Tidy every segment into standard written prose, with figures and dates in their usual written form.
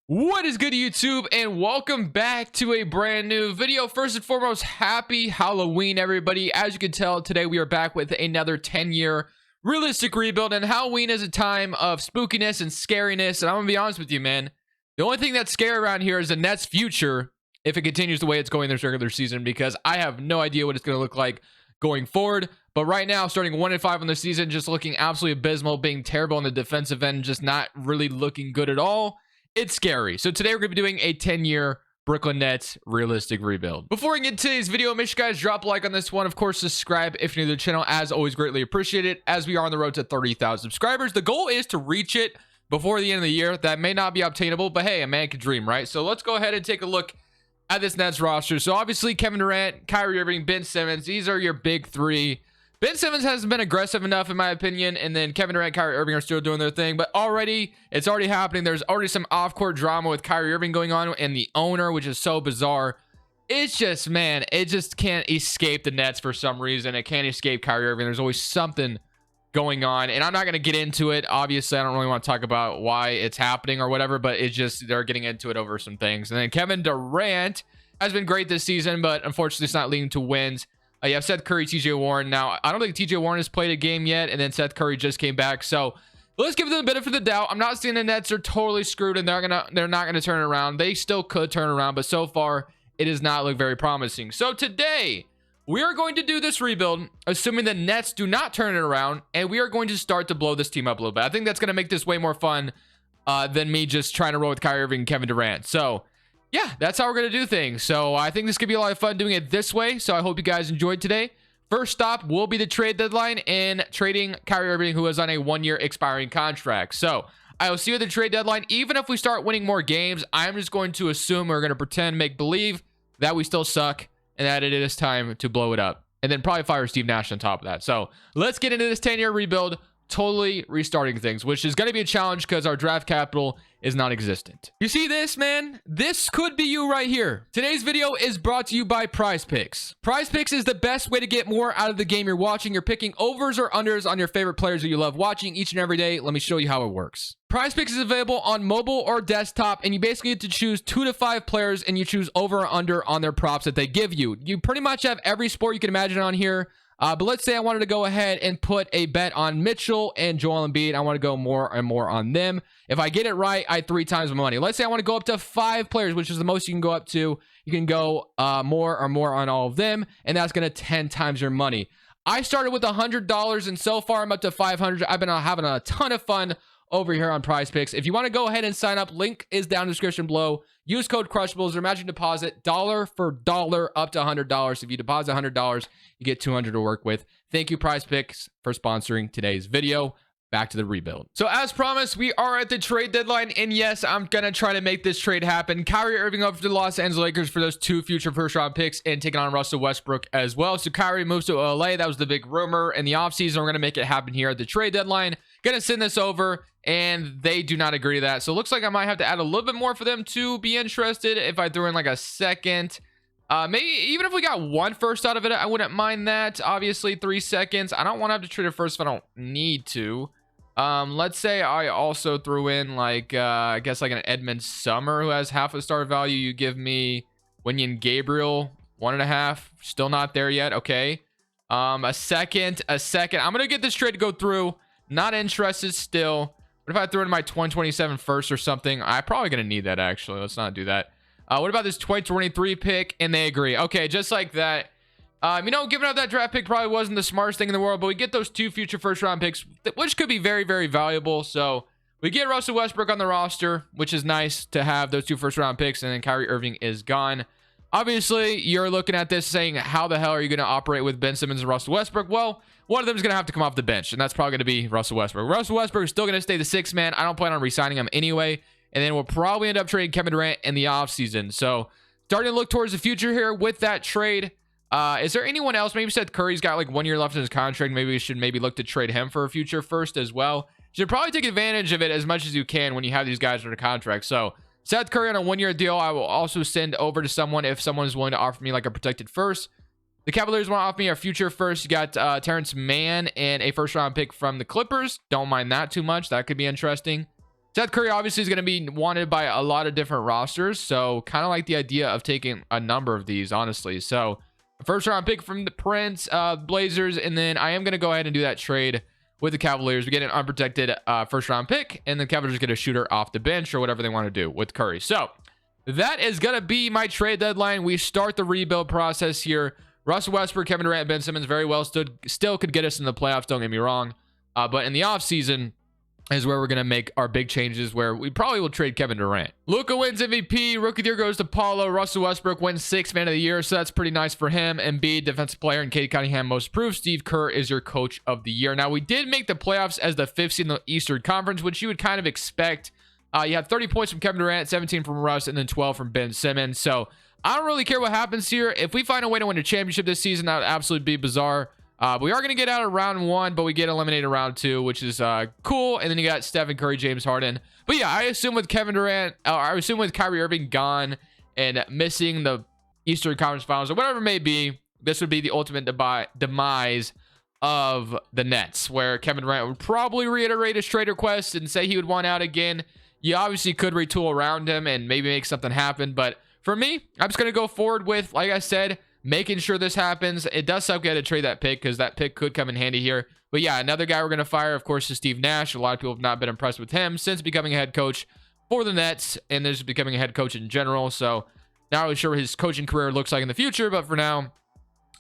What is good, YouTube, and welcome back to a brand new video. First and foremost, happy Halloween, everybody. As you can tell, today we are back with another 10-year realistic rebuild, and Halloween is a time of spookiness and scariness, and I'm gonna be honest with you, man. The only thing that's scary around here is the Nets' future if it continues the way it's going this regular season, because I have no idea what it's gonna look like going forward. But right now, starting 1-5 on the season, just looking absolutely abysmal, being terrible on the defensive end, just not really looking good at all. It's scary. So today we're going to be doing a 10-year Brooklyn Nets realistic rebuild. Before we get into today's video, make sure you guys drop a like on this one. Of course, subscribe if you're new to the channel. As always, greatly appreciate it, as we are on the road to 30,000 subscribers. The goal is to reach it before the end of the year. That may not be obtainable, but hey, a man can dream, right? So let's go ahead and take a look at this Nets roster. So obviously, Kevin Durant, Kyrie Irving, Ben Simmons, these are your big three. Ben Simmons hasn't been aggressive enough, in my opinion, and then Kevin Durant, Kyrie Irving are still doing their thing, but it's already happening. There's already some off-court drama with Kyrie Irving going on and the owner, which is so bizarre. It's just, man, it just can't escape the Nets for some reason. It can't escape Kyrie Irving. There's always something going on, and I'm not going to get into it. Obviously, I don't really want to talk about why it's happening or whatever, but it's just they're getting into it over some things. And then Kevin Durant has been great this season, but unfortunately, it's not leading to wins. You have Seth Curry, TJ Warren. Now, I don't think TJ Warren has played a game yet, and then Seth Curry just came back. So let's give them the benefit of the doubt. I'm not saying the Nets are totally screwed and they're not gonna turn it around. They still could turn around, but so far it does not look very promising. So today we are going to do this rebuild, assuming the Nets do not turn it around, and we are going to start to blow this team up a little bit. I think that's gonna make this way more fun than me just trying to roll with Kyrie Irving and Kevin Durant. So yeah, that's how we're going to do things. So I think this could be a lot of fun doing it this way. So I hope you guys enjoyed today. First stop will be the trade deadline and trading Kyrie Irving, who is on a 1-year expiring contract. So I will see you at the trade deadline. Even if we start winning more games, I'm just going to assume we're going to pretend, make believe that we still suck and that it is time to blow it up. And then probably fire Steve Nash on top of that. So let's get into this 10-year rebuild. Totally restarting things, which is going to be a challenge because our draft capital is non-existent. You see this, man? This could be you right here. Today's video is brought to you by Prize Picks. Prize Picks is the best way to get more out of the game you're watching. You're picking overs or unders on your favorite players that you love watching each and every day. Let me show you how it works. Prize Picks is available on mobile or desktop, and you basically get to choose 2 to 5 players, and you choose over or under on their props that they give you. You pretty much have every sport you can imagine on here. But let's say I wanted to go ahead and put a bet on Mitchell and Joel Embiid. I want to go more and more on them. If I get it right, I 3 times my money. Let's say I want to go up to 5 players, which is the most you can go up to. You can go more or more on all of them, and that's going to 10 times your money. I started with $100, and so far I'm up to $500. I've been having a ton of fun over here on Prize Picks. If you want to go ahead and sign up, link is down in the description below. Use code Crushables or matching deposit dollar for dollar up to $100. If you deposit $100, you get $200 to work with. Thank you, Prize Picks, for sponsoring today's video. Back to the rebuild. So as promised, we are at the trade deadline, and yes, I'm gonna try to make this trade happen. Kyrie Irving over to the Los Angeles Lakers for those 2 future first-round picks and taking on Russell Westbrook as well. So Kyrie moves to LA. That was the big rumor in the offseason. We're gonna make it happen here at the trade deadline. Gonna send this over, and they do not agree to that. So it looks like I might have to add a little bit more for them to be interested. If I threw in like a second, maybe even if we got 1 first out of it, I wouldn't mind that. Obviously 3 seconds. I don't want to have to trade it first if I don't need to. Let's say I also threw in like I guess like an Edmund Summer who has half a star value. You give me Wenyen Gabriel 1.5, still not there yet. Okay. A second. I'm gonna get this trade to go through. Not interested still. What if I threw in my 2027 first or something? I'm probably gonna need that actually. Let's not do that. What about this 2023 pick? And they agree. Okay, just like that. You know, giving up that draft pick probably wasn't the smartest thing in the world, but we get those 2 future first-round picks, which could be very, very valuable. So we get Russell Westbrook on the roster, which is nice to have those 2 first-round picks, and then Kyrie Irving is gone. Obviously, you're looking at this saying, how the hell are you going to operate with Ben Simmons and Russell Westbrook? Well, one of them is going to have to come off the bench, and that's probably going to be Russell Westbrook. Russell Westbrook is still going to stay the 6th man. I don't plan on re-signing him anyway, and then we'll probably end up trading Kevin Durant in the offseason. So starting to look towards the future here with that trade. Is there anyone else? Maybe Seth Curry's got like 1 year left in his contract. Maybe we should look to trade him for a future first as well. You should probably take advantage of it as much as you can when you have these guys under contract. So Seth Curry on a 1 year deal. I will also send over to someone if someone is willing to offer me like a protected first. The Cavaliers want to offer me a future first. You got Terrence Mann and a first round pick from the Clippers. Don't mind that too much. That could be interesting. Seth Curry obviously is going to be wanted by a lot of different rosters. So kind of like the idea of taking a number of these, honestly. So first round pick from the Prince, Blazers. And then I am going to go ahead and do that trade with the Cavaliers. We get an unprotected first round pick, and the Cavaliers get a shooter off the bench or whatever they want to do with Curry. So that is going to be my trade deadline. We start the rebuild process here. Russell Westbrook, Kevin Durant, Ben Simmons very well still could get us in the playoffs. Don't get me wrong. But in the offseason is where we're going to make our big changes, where we probably will trade Kevin Durant. Luka wins MVP. Rookie of the year goes to Paulo. Russell Westbrook wins 6th man of the year, so that's pretty nice for him. Embiid, defensive player, and Cade Cunningham most improved. Steve Kerr is your coach of the year. Now, we did make the playoffs as the 5th seed in the Eastern Conference, which you would kind of expect. You had 30 points from Kevin Durant, 17 from Russ, and then 12 from Ben Simmons. So I don't really care what happens here. If we find a way to win a championship this season, that would absolutely be bizarre. We are going to get out of round 1, but we get eliminated in round 2, which is cool. And then you got Stephen Curry, James Harden. But yeah, I assume with Kevin Durant, I assume with Kyrie Irving gone and missing the Eastern Conference Finals or whatever it may be, this would be the ultimate demise of the Nets, where Kevin Durant would probably reiterate his trade request and say he would want out again. You obviously could retool around him and maybe make something happen. But for me, I'm just going to go forward with, like I said, making sure this happens. It does suck we had to trade that pick because that pick could come in handy here. But yeah, another guy we're going to fire, of course, is Steve Nash. A lot of people have not been impressed with him since becoming a head coach for the Nets, and there's becoming a head coach in general. So not really sure what his coaching career looks like in the future, but for now,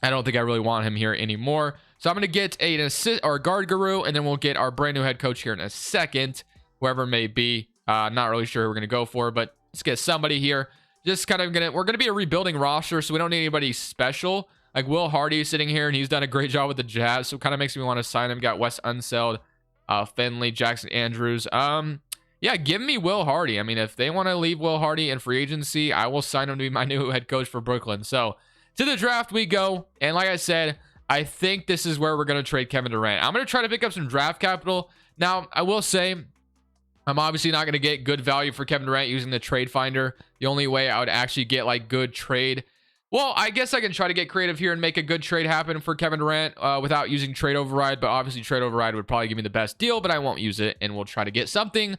I don't think I really want him here anymore. So I'm going to get an assist or a guard guru, and then we'll get our brand new head coach here in a second, whoever it may be. Not really sure who we're going to go for, but let's get somebody here. Just kind of we're going to be a rebuilding roster, so we don't need anybody special. Like Will Hardy sitting here, and he's done a great job with the Jazz, so it kind of makes me want to sign him. Got Wes Unseld, Finley, Jackson Andrews. Yeah, give me Will Hardy. I mean, if they want to leave Will Hardy in free agency, I will sign him to be my new head coach for Brooklyn. So to the draft we go, and like I said, I think this is where we're going to trade Kevin Durant. I'm going to try to pick up some draft capital. Now, I will say, I'm obviously not going to get good value for Kevin Durant using the trade finder. The only way I would actually get like good trade. Well, I guess I can try to get creative here and make a good trade happen for Kevin Durant without using trade override. But obviously trade override would probably give me the best deal, but I won't use it. And we'll try to get something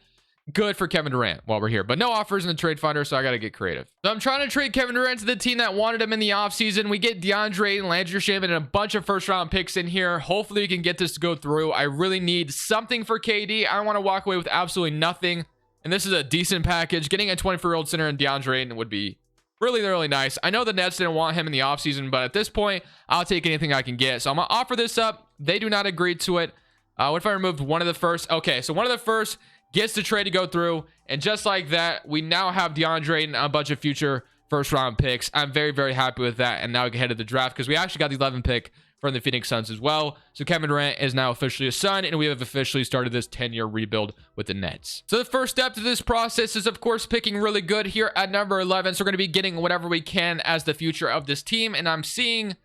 good for Kevin Durant while we're here. But no offers in the trade finder, so I got to get creative. So I'm trying to trade Kevin Durant to the team that wanted him in the offseason. We get DeAndre and Landry Shamet and a bunch of first round picks in here. Hopefully we can get this to go through. I really need something for KD. I don't want to walk away with absolutely nothing. And this is a decent package. Getting a 24-year-old center in DeAndre would be really, really nice. I know the Nets didn't want him in the offseason, but at this point, I'll take anything I can get. So I'm going to offer this up. They do not agree to it. What if I removed one of the first? Okay, so one of the first gets the trade to go through, and just like that, we now have DeAndre and a bunch of future first round picks. I'm very, very happy with that, and now we can head to the draft because we actually got the 11th pick from the Phoenix Suns as well. So Kevin Durant is now officially a Sun, and we have officially started this 10-year rebuild with the Nets. So the first step to this process is, of course, picking really good here at number 11. So we're going to be getting whatever we can as the future of this team, and I'm seeing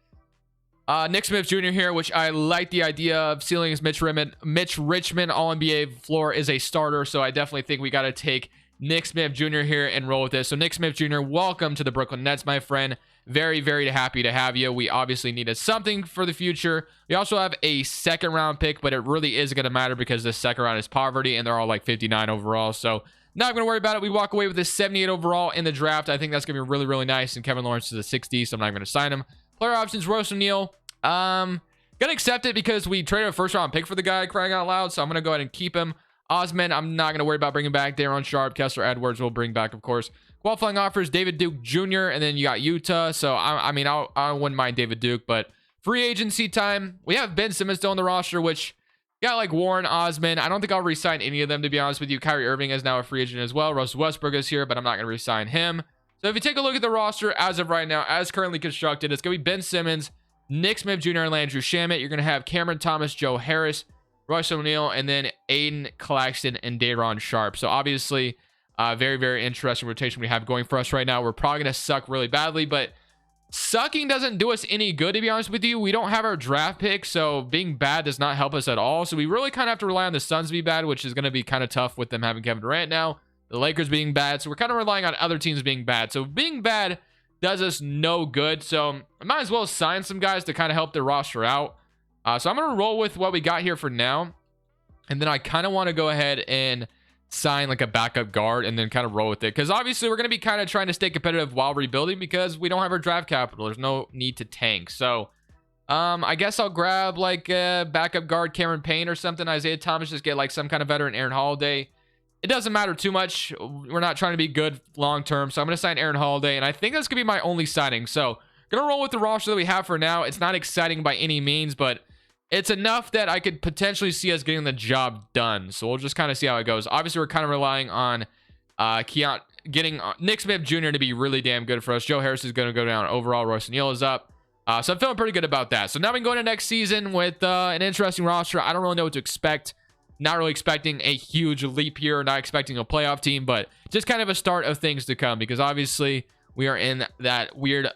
Nick Smith Jr. here, which I like the idea of. Ceiling is Mitch Richmond, All-NBA floor is a starter, so I definitely think we got to take Nick Smith Jr. here and roll with this. So Nick Smith Jr., welcome to the Brooklyn Nets, my friend. Very, very happy to have you. We obviously needed something for the future. We also have a second round pick, but it really isn't going to matter because the second round is poverty, and they're all like 59 overall, so not going to worry about it. We walk away with this 78 overall in the draft. I think that's going to be really, really nice, and Kevin Lawrence is a 60, so I'm not going to sign him. Player options, Royce O'Neal. Gonna accept it because we traded a first round pick for the guy, crying out loud, so I'm gonna go ahead and keep him. Osman, I'm not gonna worry about bringing back. Daron Sharp, Kessler Edwards will bring back, of course. Qualifying offers, David Duke Jr., and then you got Utah. So I mean, I wouldn't mind David Duke, but free agency time, we have Ben Simmons still on the roster, which got like Warren, Osman. I don't think I'll re-sign any of them, to be honest with you. Kyrie Irving is now a free agent as well. Russell Westbrook is here, but I'm not gonna re-sign him. So if you take a look at the roster as of right now, as currently constructed, it's gonna be Ben Simmons, Nick Smith Jr. and Landry Shamet. You're going to have Cameron Thomas, Joe Harris, Royce O'Neal, and then Aiden Claxton and Daron Sharp. So obviously, very, very interesting rotation we have going for us right now. We're probably going to suck really badly, but sucking doesn't do us any good, to be honest with you. We don't have our draft pick, so being bad does not help us at all. So we really kind of have to rely on the Suns to be bad, which is going to be kind of tough with them having Kevin Durant now. The Lakers being bad, so we're kind of relying on other teams being bad. So being bad does us no good, so I might as well sign some guys to kind of help their roster out. So I'm going to roll with what we got here for now, and then I kind of want to go ahead and sign like a backup guard and then kind of roll with it, because obviously we're going to be kind of trying to stay competitive while rebuilding because we don't have our draft capital. There's no need to tank. So I guess I'll grab like a backup guard, Cameron Payne or something. Isaiah Thomas, just get like some kind of veteran, Aaron Holiday. It doesn't matter too much. We're not trying to be good long term, so I'm going to sign Aaron Holiday, and I think that's going to be my only signing. So going to roll with the roster that we have for now. It's not exciting by any means, but it's enough that I could potentially see us getting the job done. So we'll just kind of see how it goes. Obviously, we're kind of relying on getting Nick Smith Jr. to be really damn good for us. Joe Harris is going to go down overall. Royce O'Neal is up. So I'm feeling pretty good about that. So now we can go into next season with an interesting roster. I don't really know what to expect. Not really expecting a huge leap here. Not expecting a playoff team, but just kind of a start of things to come, because obviously we are in that weird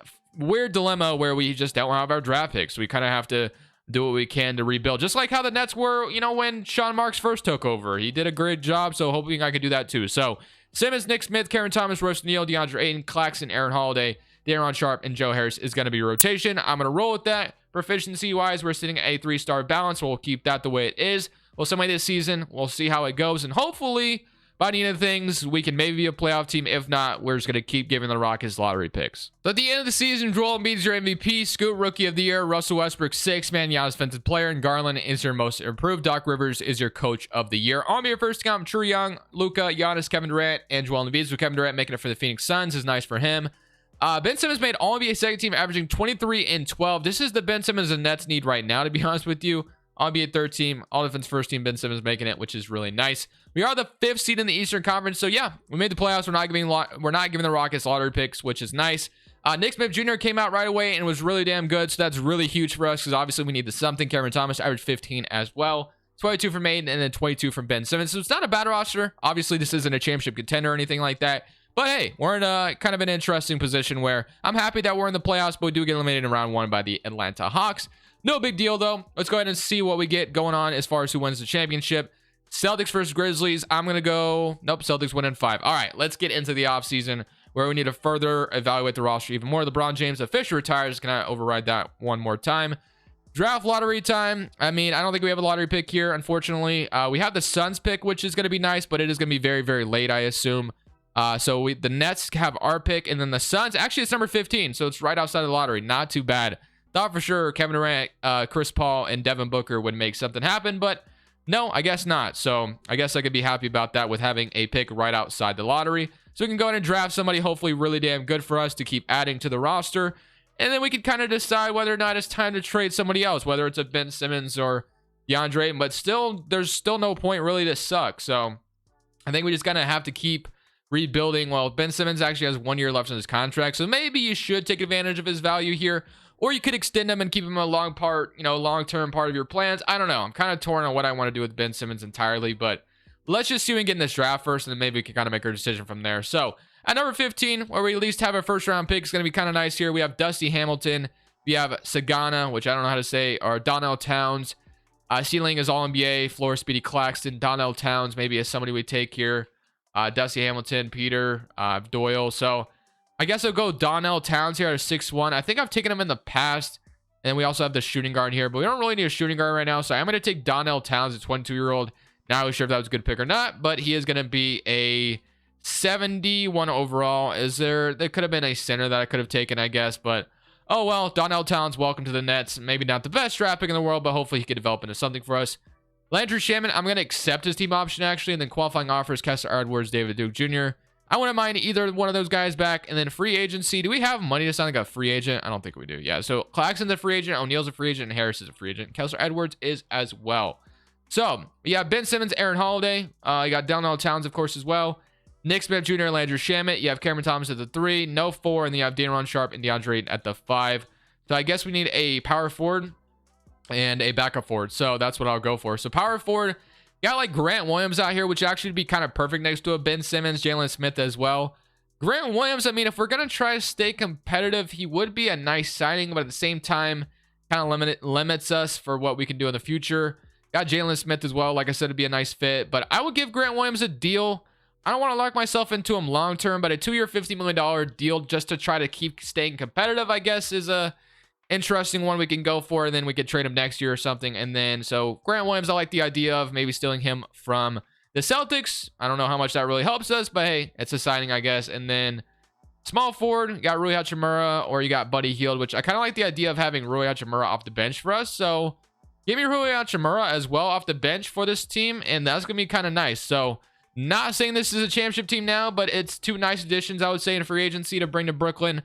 dilemma where we just don't have our draft picks. So we kind of have to do what we can to rebuild, just like how the Nets were, you know, when Sean Marks first took over. He did a great job, so hoping I could do that too. So Simmons, Nick Smith, Cameron Thomas, Royce O'Neal, DeAndre Ayton, Claxton, Aaron Holiday, Daron Sharp, and Joe Harris is going to be rotation. I'm going to roll with that. Proficiency-wise, we're sitting at a 3-star balance, so we'll keep that the way it is. We'll summate this season. We'll see how it goes, and hopefully, by the end of things, we can maybe be a playoff team. If not, we're just going to keep giving the Rockets lottery picks. So at the end of the season, Joel Embiid is your MVP, Scoot Rookie of the Year, Russell Westbrook 6-man Giannis Defensive Player, and Garland is your Most Improved. Doc Rivers is your Coach of the Year. On your first account, True Young, Luka, Giannis, Kevin Durant, and Joel Embiid. So Kevin Durant making it for the Phoenix Suns is nice for him. Ben Simmons made All-NBA second team, averaging 23 and 12. This is the Ben Simmons the Nets need right now, to be honest with you. All-NBA third team, all-defense first team, Ben Simmons making it, which is really nice. We are the 5th seed in the Eastern Conference, so yeah, we made the playoffs. We're not giving the Rockets lottery picks, which is nice. Nick Smith Jr. came out right away and was really damn good, so that's really huge for us because obviously we need the something. Cameron Thomas averaged 15 as well. 22 from Aiden and then 22 from Ben Simmons. So it's not a bad roster. Obviously, this isn't a championship contender or anything like that. But hey, we're in a kind of an interesting position where I'm happy that we're in the playoffs, but we do get eliminated in round 1 by the Atlanta Hawks. No big deal, though. Let's go ahead and see what we get going on as far as who wins the championship. Celtics versus Grizzlies. I'm going to go... Nope, Celtics win in 5. All right, let's get into the offseason where we need to further evaluate the roster even more. LeBron James officially retires. Can I override that one more time? Draft lottery time. I mean, I don't think we have a lottery pick here, unfortunately. We have the Suns pick, which is going to be nice, but it is going to be very, very late, I assume. So the Nets have our pick, and then the Suns, actually it's number 15, so it's right outside of the lottery. Not too bad. Thought for sure Kevin Durant, Chris Paul, and Devin Booker would make something happen, but no, I guess not. So I guess I could be happy about that with having a pick right outside the lottery. So we can go ahead and draft somebody hopefully really damn good for us to keep adding to the roster. And then we can kind of decide whether or not it's time to trade somebody else, whether it's a Ben Simmons or DeAndre Ayton, but still, there's still no point really to suck. So I think we just kind of have to keep rebuilding. Well, Ben Simmons actually has 1 year left on his contract, so maybe you should take advantage of his value here, or you could extend him and keep him a long-term part of your plans. I don't know. I'm kind of torn on what I want to do with Ben Simmons entirely, but let's just see we can get in this draft first, and then maybe we can kind of make our decision from there. So at number 15, where we at least have our first-round pick, is going to be kind of nice here. We have Dusty Hamilton. We have Sagana, which I don't know how to say, or Donnell Towns. Ceiling is All-NBA. Floor Speedy Claxton. Donnell Towns maybe is somebody we take here. Dusty Hamilton, Peter, Doyle. So I guess I'll go Donnell Towns here at 6'1". I think I've taken him in the past. And we also have the shooting guard here, but we don't really need a shooting guard right now. So I'm going to take Donnell Towns, a 22-year-old. Not really sure if that was a good pick or not, but he is going to be a 71 overall. There could have been a center that I could have taken, I guess, but oh well. Donnell Towns, welcome to the Nets. Maybe not the best draft pick in the world, but hopefully he could develop into something for us. Landry Shaman, I'm going to accept his team option, actually, and then qualifying offers, Kessler Edwards, David Duke Jr. I wouldn't mind either one of those guys back. And then free agency. Do we have money to sign like a free agent? I don't think we do. Yeah, so Claxton's a free agent, O'Neal's a free agent, and Harris is a free agent. Kessler Edwards is as well. So, yeah, Ben Simmons, Aaron Holiday. You got Donnell Towns, of course, as well. Nick Smith Jr., Landry Shaman. You have Cameron Thomas at the 3, no 4, and then you have Daron Sharp and DeAndre Ayton at the 5. So I guess we need a power forward and a backup forward. So that's what I'll go for. So power forward, got like Grant Williams out here, which actually would be kind of perfect next to a Ben Simmons, Jalen Smith as well. Grant Williams, I mean, if we're going to try to stay competitive, he would be a nice signing, but at the same time, kind of limits us for what we can do in the future. Got Jalen Smith as well. Like I said, it'd be a nice fit, but I would give Grant Williams a deal. I don't want to lock myself into him long term, but a 2-year, $50 million deal just to try to keep staying competitive, I guess, is a interesting one we can go for, and then we could trade him next year or something. And then, so Grant Williams, I like the idea of maybe stealing him from the Celtics. I don't know how much that really helps us, but hey, it's a signing, I guess. And then small forward, you got Rui Hachimura, or you got Buddy Hield, which I kind of like the idea of having Rui Hachimura off the bench for us. So give me Rui Hachimura as well off the bench for this team, and that's going to be kind of nice. So not saying this is a championship team now, but it's two nice additions, I would say, in free agency to bring to Brooklyn.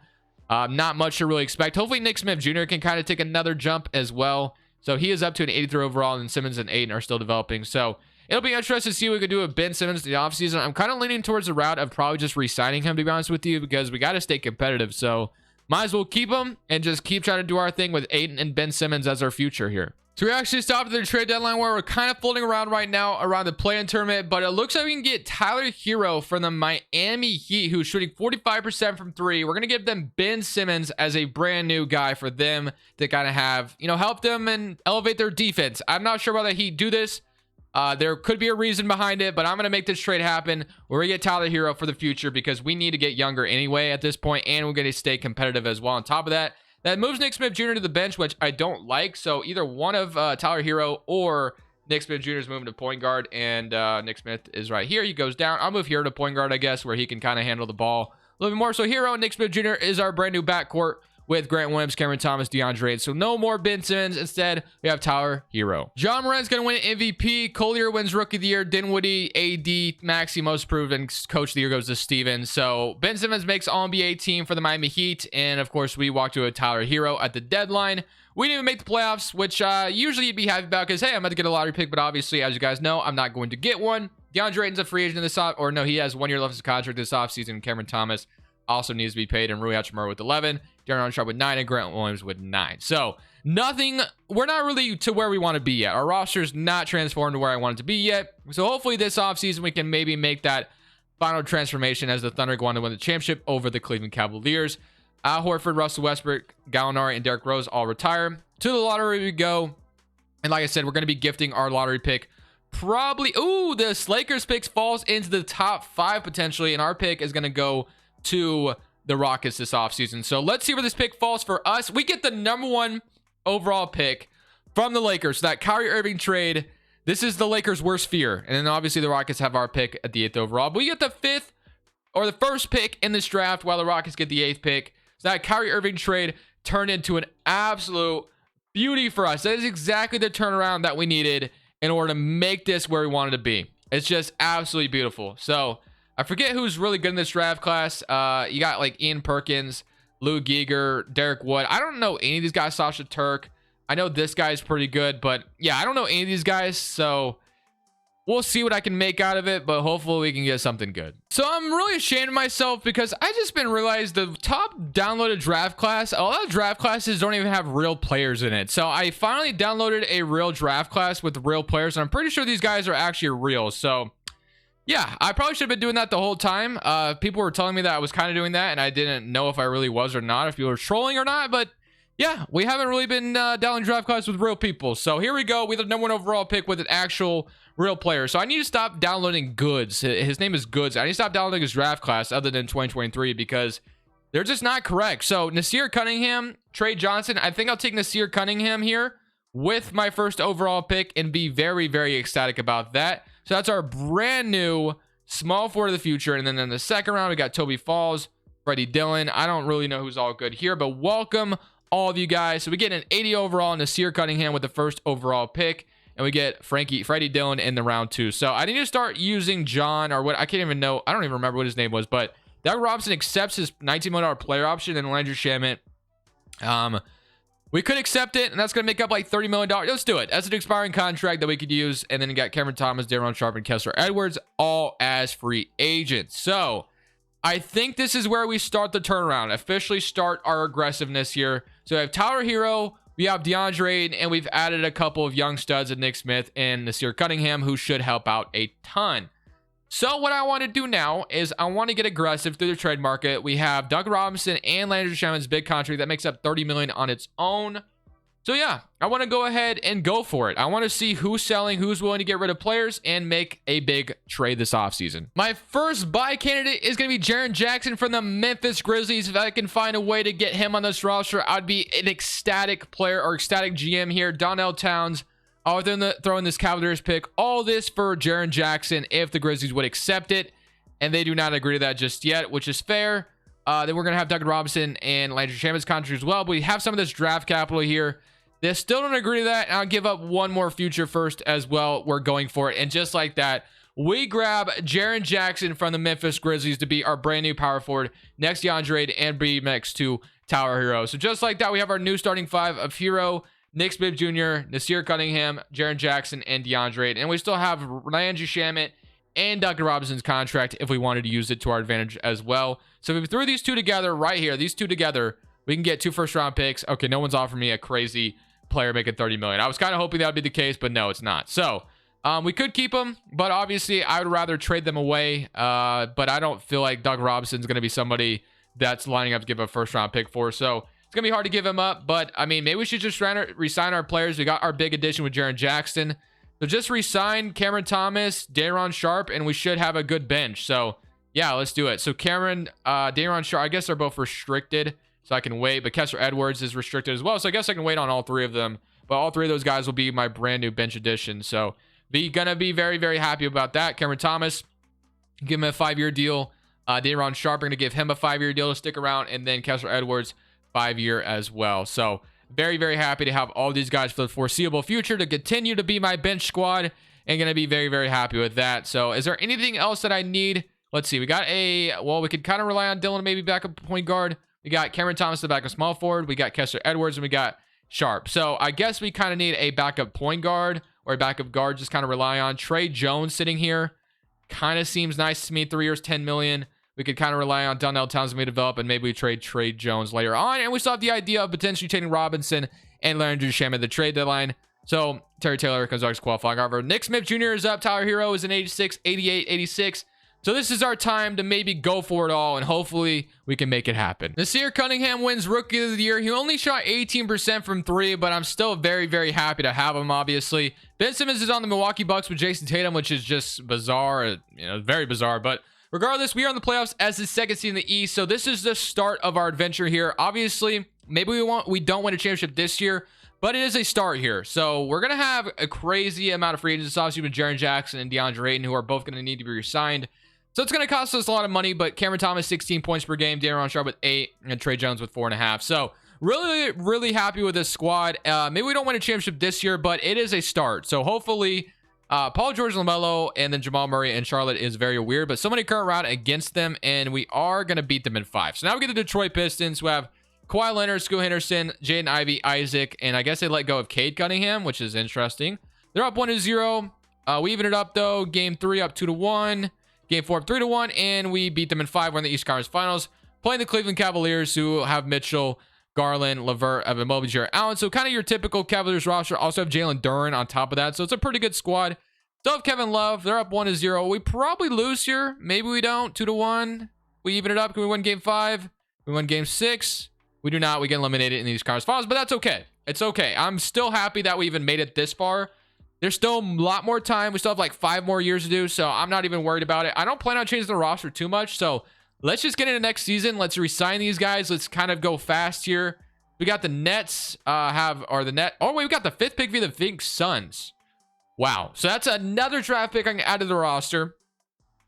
Not much to really expect. Hopefully Nick Smith Jr. can kind of take another jump as well. So he is up to an 83 overall, and Simmons and Ayton are still developing. So it'll be interesting to see what we can do with Ben Simmons in the offseason. I'm kind of leaning towards the route of probably just re-signing him, to be honest with you, because we got to stay competitive. So might as well keep him and just keep trying to do our thing with Ayton and Ben Simmons as our future here. So we actually stopped at the trade deadline where we're kind of floating around right now around the play-in tournament, but it looks like we can get Tyler Hero from the Miami Heat, who's shooting 45% from three. We're going to give them Ben Simmons as a brand new guy for them to kind of have, you know, help them and elevate their defense. I'm not sure why the Heat do this. There could be a reason behind it, but I'm going to make this trade happen where we get Tyler Hero for the future because we need to get younger anyway at this point, and we're going to stay competitive as well. On top of that, that moves Nick Smith Jr. to the bench, which I don't like. So either one of Tyler Hero or Nick Smith Jr. is moving to point guard, and Nick Smith is right here. He goes down. I'll move Hero to point guard, I guess, where he can kind of handle the ball a little bit more. So Hero and Nick Smith Jr. is our brand new backcourt with Grant Williams, Cameron Thomas, DeAndre. So no more Ben Simmons. Instead, we have Tyler Hero. John Morant's going to win MVP. Collier wins Rookie of the Year. Dinwiddie, AD, Maxey, most improved, and Coach of the Year goes to Stevens. So Ben Simmons makes All-NBA team for the Miami Heat. And, of course, we walked to a Tyler Hero at the deadline. We didn't even make the playoffs, which usually you'd be happy about because, hey, I'm about to get a lottery pick. But obviously, as you guys know, I'm not going to get one. DeAndre Ayton's a free agent in this off, or no, he has 1 year left of his contract this offseason. Cameron Thomas also needs to be paid, and Rui Hachimura with 11, Darren Sharp with 9, and Grant Williams with 9. So nothing, we're not really to where we want to be yet. Our roster's not transformed to where I want it to be yet. So hopefully this offseason we can maybe make that final transformation as the Thunder go on to win the championship over the Cleveland Cavaliers. Al Horford, Russell Westbrook, Gallinari, and Derrick Rose all retire. To the lottery we go. And like I said, we're going to be gifting our lottery pick. Probably, ooh, this Lakers pick falls into the top 5 potentially, and our pick is going to go to the Rockets this offseason. So let's see where this pick falls for us. We get the #1 overall pick from the Lakers. So that Kyrie Irving trade, this is the Lakers' worst fear. And then obviously the Rockets have our pick at the 8th overall. But we get the 5th or the 1st pick in this draft while the Rockets get the 8th pick. So that Kyrie Irving trade turned into an absolute beauty for us. That is exactly the turnaround that we needed in order to make this where we wanted to be. It's just absolutely beautiful. So I forget who's really good in this draft class. You got like Ian Perkins, Lou Giger, Derek Wood. I don't know any of these guys. Sasha Turk. I know this guy's pretty good, but yeah, I don't know any of these guys. So we'll see what I can make out of it, but hopefully we can get something good. So I'm really ashamed of myself because I just been realized the top downloaded draft class, a lot of draft classes don't even have real players in it. So I finally downloaded a real draft class with real players, and I'm pretty sure these guys are actually real. So yeah, I probably should have been doing that the whole time. People were telling me that I was kind of doing that, and I didn't know if I really was or not, if people were trolling or not. But yeah, we haven't really been downloading draft classes with real people. So here we go. We have the #1 overall pick with an actual real player. So I need to stop downloading Goods. His name is Goods. I need to stop downloading his draft class other than 2023 because they're just not correct. So Nasir Cunningham, Trey Johnson. I think I'll take Nasir Cunningham here with my 1st overall pick and be very, very ecstatic about that. So that's our brand new small forward of the future. And then in the 2nd round, we got Toby Falls, Freddie Dillon. I don't really know who's all good here, but welcome all of you guys. So we get an 80 overall, Nasir Cunningham with the 1st overall pick. And we get Freddie Dillon in the round 2. So I need to start using John or what, I can't even know. I don't even remember what his name was, but Doug Robinson accepts his $19 million player option, and Landry Shamet. We could accept it, and that's going to make up like $30 million. Let's do it. That's an expiring contract that we could use. And then you got Cameron Thomas, Darren Sharp, and Kessler Edwards, all as free agents. So I think this is where we start the turnaround, officially start our aggressiveness here. So we have Tyler Hero, we have DeAndre, and we've added a couple of young studs at Nick Smith and Nasir Cunningham, who should help out a ton. So what I want to do now is I want to get aggressive through the trade market. We have Doug Robinson and Landry Shamet's big contract that makes up $30 million on its own. So yeah, I want to go ahead and go for it. I want to see who's selling, who's willing to get rid of players, and make a big trade this offseason. My first buy candidate is going to be Jaren Jackson from the Memphis Grizzlies. If I can find a way to get him on this roster, I'd be an ecstatic player or ecstatic GM here. Donnell Towns, I'll then throw in this Cavaliers pick. All this for Jaren Jackson if the Grizzlies would accept it. And they do not agree to that just yet, which is fair. Then we're going to have Duncan Robinson and Landry Shaman's contract as well. But we have some of this draft capital here. They still don't agree to that. And I'll give up one more future first as well. We're going for it. And just like that, we grab Jaren Jackson from the Memphis Grizzlies to be our brand new power forward next to DeAndre and be next to Tyler Hero. So just like that, we have our new starting five of Hero, Nick Smith Jr., Nasir Cunningham, Jaren Jackson, and DeAndre. And we still have Landry Shaman and Duncan Robinson's contract if we wanted to use it to our advantage as well. So if we threw these two together right here, these two together, we can get 2 first-round picks. Okay, no one's offering me a crazy player making $30 million. I was kind of hoping that would be the case, but no, it's not. So we could keep them, but obviously I would rather trade them away. But I don't feel like Doug Robinson's going to be somebody that's lining up to give a first-round pick for. So it's going to be hard to give him up. But, I mean, maybe we should just resign our players. We got our big addition with Jaren Jackson. So just resign Cameron Thomas, Day'Ron Sharpe, and we should have a good bench. So, yeah, let's do it. So Cameron, Day'Ron Sharpe, I guess they're both restricted, so I can wait. But Kessler Edwards is restricted as well, so I guess I can wait on all 3 of them. But all 3 of those guys will be my brand new bench addition. So gonna be very, very happy about that. Cameron Thomas, give him a 5-year deal. Day'Ron Sharpe, we're gonna give him a 5-year deal to stick around, and then Kessler Edwards, 5-year as well. So very, very happy to have all these guys for the foreseeable future to continue to be my bench squad, and gonna be very, very happy with that. So is there anything else that I need? Let's see. We got we could kind of rely on Dylan, maybe backup point guard. We got Cameron Thomas, the backup small forward. We got Kessler Edwards, and we got Sharp. So I guess we kind of need a backup point guard or a backup guard, just kind of rely on. Trey Jones sitting here kind of seems nice to me. 3 years, $10 million. We could kind of rely on Donnell Townsend to develop, and maybe we trade Trey Jones later on. And we still have the idea of potentially trading Robinson and Landry Shaman at the trade deadline. So Terry Taylor comes out as qualifying. However, Nick Smith Jr. is up. Tyler Hero is an 86, 88, 86. So this is our time to maybe go for it all, and hopefully we can make it happen. Nasir Cunningham wins Rookie of the Year. He only shot 18% from 3, but I'm still very, very happy to have him, obviously. Ben Simmons is on the Milwaukee Bucks with Jason Tatum, which is just bizarre, very bizarre. But regardless, we are in the playoffs as the second seed in the East, so this is the start of our adventure here. Obviously, maybe we don't win a championship this year, but it is a start here. So we're going to have a crazy amount of free agents, obviously, with Jaren Jackson and DeAndre Ayton, who are both going to need to be re-signed. So it's going to cost us a lot of money, but Cameron Thomas, 16 points per game, Day'Ron Sharpe with 8, and Trey Jones with 4.5. So really, really happy with this squad. Maybe we don't win a championship this year, but it is a start. So hopefully, Paul George, LaMelo, and then Jamal Murray and Charlotte is very weird, but so many current round against them, and we are going to beat them in 5. So now we get the Detroit Pistons, who have Kawhi Leonard, Scoot Henderson, Jaden Ivey, Isaac, and I guess they let go of Cade Cunningham, which is interesting. They're up 1-0. We even it up, though. Game 3 up 2-1. Game 4 up 3-1, and we beat them in 5. We're in the East Conference Finals, playing the Cleveland Cavaliers, who have Mitchell, Garland, LeVert, Evan Mobley, Jarrett Allen. So kind of your typical Cavaliers roster. Also have Jalen Duren on top of that, so it's a pretty good squad. Still have Kevin Love. They're up 1-0. We probably lose here. Maybe we don't. 2-1. We even it up. Can we win Game 5? We win Game 6. We do not. We get eliminated in these conference finals, but that's okay. It's okay. I'm still happy that we even made it this far. There's still a lot more time. We still have like 5 more years to do, so I'm not even worried about it. I don't plan on changing the roster too much, so let's just get into next season. Let's re-sign these guys. Let's kind of go fast here. We got the Nets we got the 5th pick via the Phoenix Suns. Wow. So that's another draft pick I can add to the roster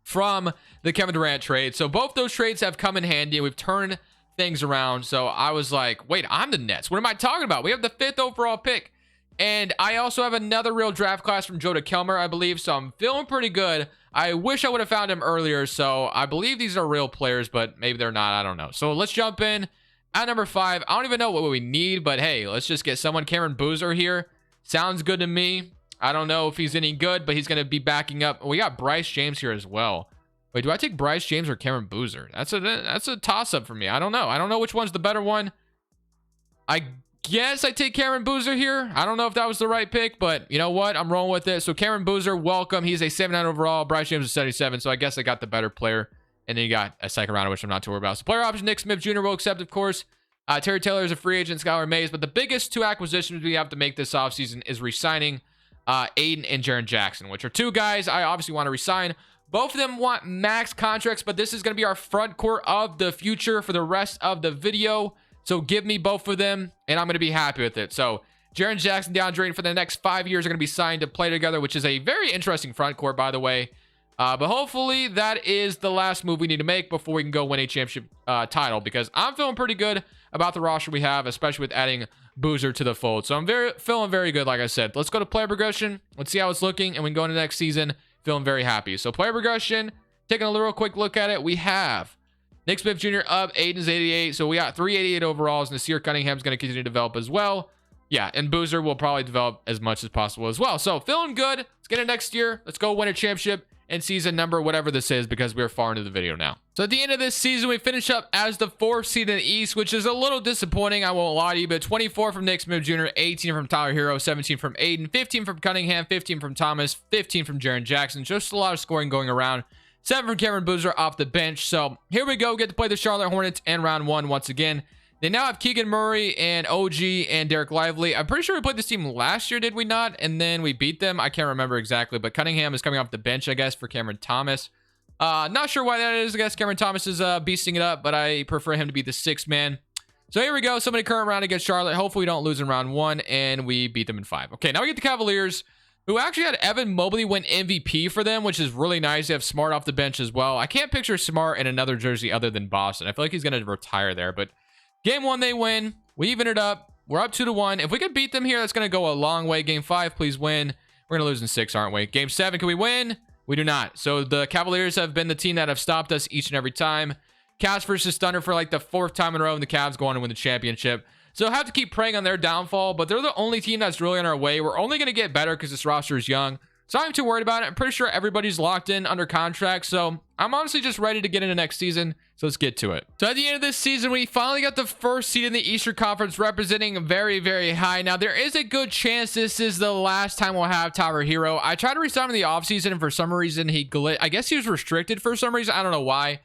from the Kevin Durant trade. So both those trades have come in handy. We've turned things around. So I was like, wait, I'm the Nets. What am I talking about? We have the 5th overall pick. And I also have another real draft class from Joe DeKelmer, I believe. So I'm feeling pretty good. I wish I would have found him earlier. So I believe these are real players, but maybe they're not. I don't know. So let's jump in at number 5. I don't even know what we need, but hey, let's just get someone. Cameron Boozer here. Sounds good to me. I don't know if he's any good, but he's going to be backing up. We got Bryce James here as well. Wait, do I take Bryce James or Cameron Boozer? That's a toss-up for me. I don't know. I don't know which one's the better one. I guess I take Cameron Boozer here. I don't know if that was the right pick, but you know what? I'm rolling with it. So Cameron Boozer, welcome. He's a 79 overall. Bryce James is 77, so I guess I got the better player. And then you got a second rounder, which I'm not too worried about. So player option, Nick Smith Jr. will accept, of course. Terry Taylor is a free agent, Skylar Mays. But the biggest 2 acquisitions we have to make this offseason is re-signing Aiden and Jaren Jackson, which are 2 guys I obviously want to re-sign. Both of them want max contracts, but this is going to be our front court of the future for the rest of the video. So give me both of them, and I'm going to be happy with it. So Jaren Jackson, DeAndre Ayton for the next 5 years are going to be signed to play together, which is a very interesting front court, by the way. But hopefully that is the last move we need to make before we can go win a championship title, because I'm feeling pretty good about the roster we have, especially with adding Boozer to the fold. So I'm feeling very good, like I said. Let's go to player progression. Let's see how it's looking, and we can go into next season feeling very happy. So player progression, taking a little quick look at it, we have Nick Smith Jr. up, Aiden's 88. So we got 388 overalls. Nasir Cunningham's going to continue to develop as well. Yeah, and Boozer will probably develop as much as possible as well. So feeling good. Let's get it next year. Let's go win a championship in season number, whatever this is, because we're far into the video now. So at the end of this season, we finish up as the 4th seed in the East, which is a little disappointing, I won't lie to you, but 24 from Nick Smith Jr., 18 from Tyler Hero, 17 from Aiden, 15 from Cunningham, 15 from Thomas, 15 from Jaren Jackson. Just a lot of scoring going around. 7 from Cameron Boozer off the bench. So here we go. Get to play the Charlotte Hornets in round 1 once again. They now have Keegan Murray and OG and Derek Lively. I'm pretty sure we played this team last year, did we not? And then we beat them. I can't remember exactly, but Cunningham is coming off the bench, I guess, for Cameron Thomas. Not sure why that is. I guess Cameron Thomas is beasting it up, but I prefer him to be the 6th man. So here we go. Somebody current round against Charlotte. Hopefully we don't lose in round 1, and we beat them in 5. Okay, now we get the Cavaliers, who actually had Evan Mobley win MVP for them, which is really nice. They have Smart off the bench as well. I can't picture Smart in another jersey other than Boston. I feel like he's going to retire there, but game 1, they win. We even it up. We're up 2-1. If we can beat them here, that's going to go a long way. Game 5, please win. We're going to lose in 6, aren't we? Game 7, can we win? We do not. So the Cavaliers have been the team that have stopped us each and every time. Cavs versus Thunder for like the 4th time in a row, and the Cavs go on to win the championship. So I have to keep praying on their downfall, but they're the only team that's really on our way. We're only going to get better because this roster is young. So I'm too worried about it. I'm pretty sure everybody's locked in under contract. So I'm honestly just ready to get into next season. So let's get to it. So at the end of this season, we finally got the 1st seed in the Eastern Conference, representing very, very high. Now, there is a good chance this is the last time we'll have Tyler Hero. I tried to resign him in the offseason, and for some reason, I guess he was restricted for some reason. I don't know why.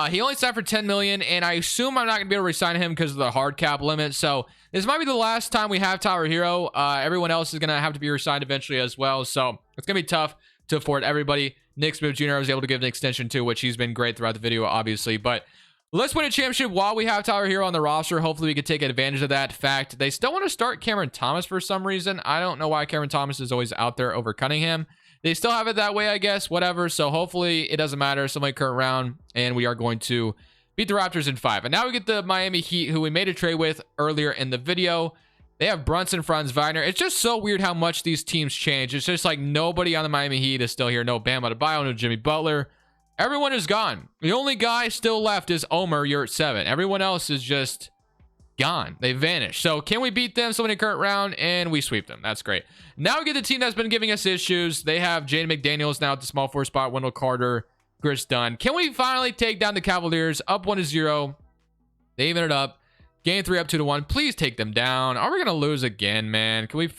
He only signed for $10 million, and I assume I'm not going to be able to resign him because of the hard cap limit. So this might be the last time we have Tyler Hero. Everyone else is going to have to be resigned eventually as well. So it's going to be tough to afford everybody. Nick Smith Jr. was able to give an extension to, which he's been great throughout the video, obviously. But let's win a championship while we have Tyler Hero on the roster. Hopefully we can take advantage of that fact. They still want to start Cameron Thomas for some reason. I don't know why Cameron Thomas is always out there over Cunningham. They still have it that way, I guess. Whatever. So hopefully it doesn't matter. Somebody current round, and we are going to beat the Raptors in 5. And now we get the Miami Heat, who we made a trade with earlier in the video. They have Brunson, Franz Wagner. It's just so weird how much these teams change. It's just like nobody on the Miami Heat is still here. No Bam Adebayo, no Jimmy Butler. Everyone is gone. The only guy still left is Omer. You're at 7. Everyone else is just gone. They vanished. So can we beat them? So in the current round, and we sweep them. That's great. Now we get the team that's been giving us issues. They have Jaden McDaniels now at the small 4 spot. Wendell Carter, Chris Dunn. Can we finally take down the Cavaliers? Up 1-0. They even it up. Game 3 up 2-1. Please take them down. Are we going to lose again, man? Can we...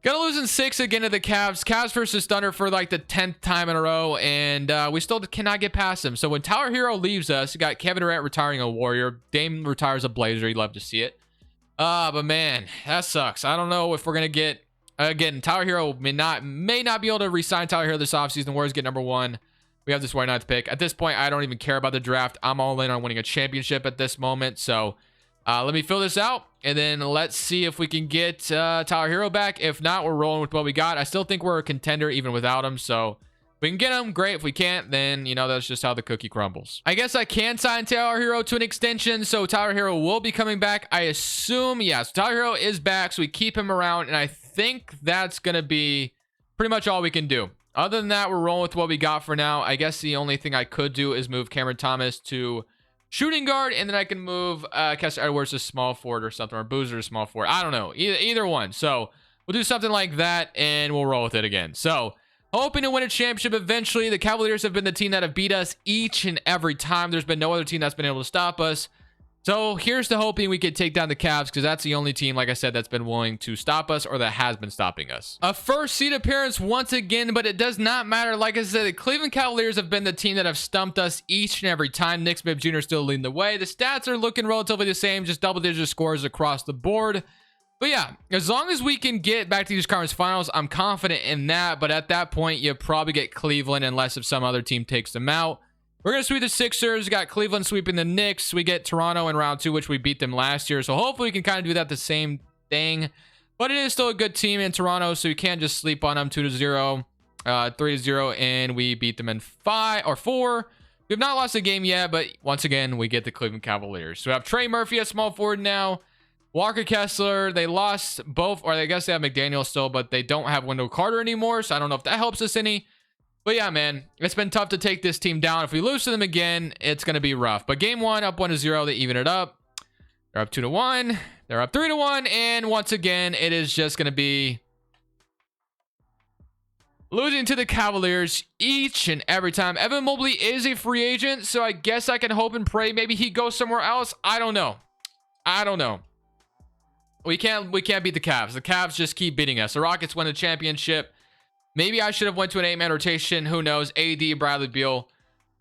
Gonna lose in 6 again to the Cavs. Cavs versus Thunder for like the 10th time in a row. And we still cannot get past them. So when Tyler Hero leaves us, you got Kevin Durant retiring a Warrior. Dame retires a Blazer. You'd love to see it. But man, that sucks. I don't know if we're going to get... Again, Tyler Hero may not be able to re-sign Tyler Hero this offseason. Warriors get number 1. We have this why not pick. At this point, I don't even care about the draft. I'm all in on winning a championship at this moment. So let me fill this out, and then let's see if we can get Tyler Hero back. If not, we're rolling with what we got. I still think we're a contender even without him. So if we can get him, great. If we can't, then, you know, that's just how the cookie crumbles. I guess I can sign Tyler Hero to an extension. So Tyler Hero will be coming back. I assume, yes, Tyler Hero is back. So we keep him around, and I think that's going to be pretty much all we can do. Other than that, we're rolling with what we got for now. I guess the only thing I could do is move Cameron Thomas to shooting guard, and then I can move Kessler Edwards to small forward or something, or Boozer to small forward. I don't know. Either one. So we'll do something like that, and we'll roll with it again. So hoping to win a championship eventually. The Cavaliers have been the team that have beat us each and every time. There's been no other team that's been able to stop us. So here's to hoping we could take down the Cavs, because that's the only team, like I said, that's been willing to stop us, or that has been stopping us. A 1st seed appearance once again, but it does not matter. Like I said, the Cleveland Cavaliers have been the team that have stumped us each and every time. Nick Smith Jr. still leading the way. The stats are looking relatively the same, just double-digit scores across the board. But yeah, as long as we can get back to these conference finals, I'm confident in that. But at that point, you probably get Cleveland unless if some other team takes them out. We're going to sweep the Sixers. We got Cleveland sweeping the Knicks. We get Toronto in round 2, which we beat them last year. So hopefully we can kind of do that the same thing. But it is still a good team in Toronto, so you can't just sleep on them. 2-0, 3-0, and we beat them in 5 or 4. We have not lost a game yet, but once again, we get the Cleveland Cavaliers. So we have Trey Murphy at small forward now. Walker Kessler, they lost both, or I guess they have McDaniel still, but they don't have Wendell Carter anymore, so I don't know if that helps us any. But yeah, man, it's been tough to take this team down. If we lose to them again, it's going to be rough. But game 1, up 1-0, they even it up. They're up 2-1. They're up 3-1. And once again, it is just going to be losing to the Cavaliers each and every time. Evan Mobley is a free agent, so I guess I can hope and pray maybe he goes somewhere else. I don't know. We can't beat the Cavs. The Cavs just keep beating us. The Rockets win the championship. Maybe I should have went to an 8-man rotation. Who knows? AD, Bradley Beal.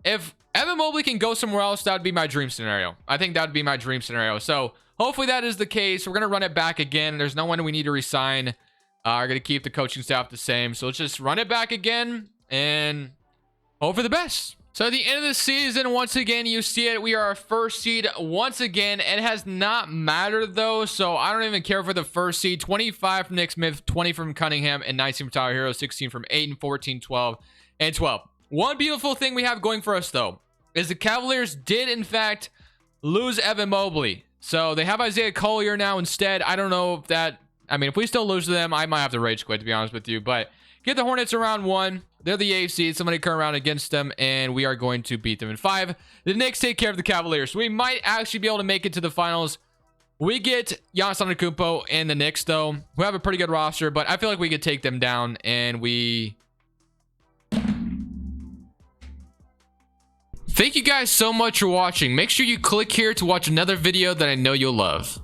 If Evan Mobley can go somewhere else, that would be my dream scenario. I think that would be my dream scenario. So hopefully that is the case. We're going to run it back again. There's no one we need to resign. We're going to keep the coaching staff the same. So let's just run it back again and hope for the best. So at the end of the season, once again, you see it. We are our first seed once again. It has not mattered, though, so I don't even care for the first seed. 25 from Nick Smith, 20 from Cunningham, and 19 from Tyler Hero, 16 from Aiden, 14, 12, and 12. One beautiful thing we have going for us, though, is the Cavaliers did, in fact, lose Evan Mobley. So they have Isaiah Collier now instead. I don't know if that... I mean, if we still lose to them, I might have to rage quit, to be honest with you. But get the Hornets around 1. They're the 8th seed. Somebody come around against them, and we are going to beat them in 5. The Knicks take care of the Cavaliers. We might actually be able to make it to the finals. We get Giannis Antetokounmpo and the Knicks, though, who have a pretty good roster, but I feel like we could take them down, and we... Thank you guys so much for watching. Make sure you click here to watch another video that I know you'll love.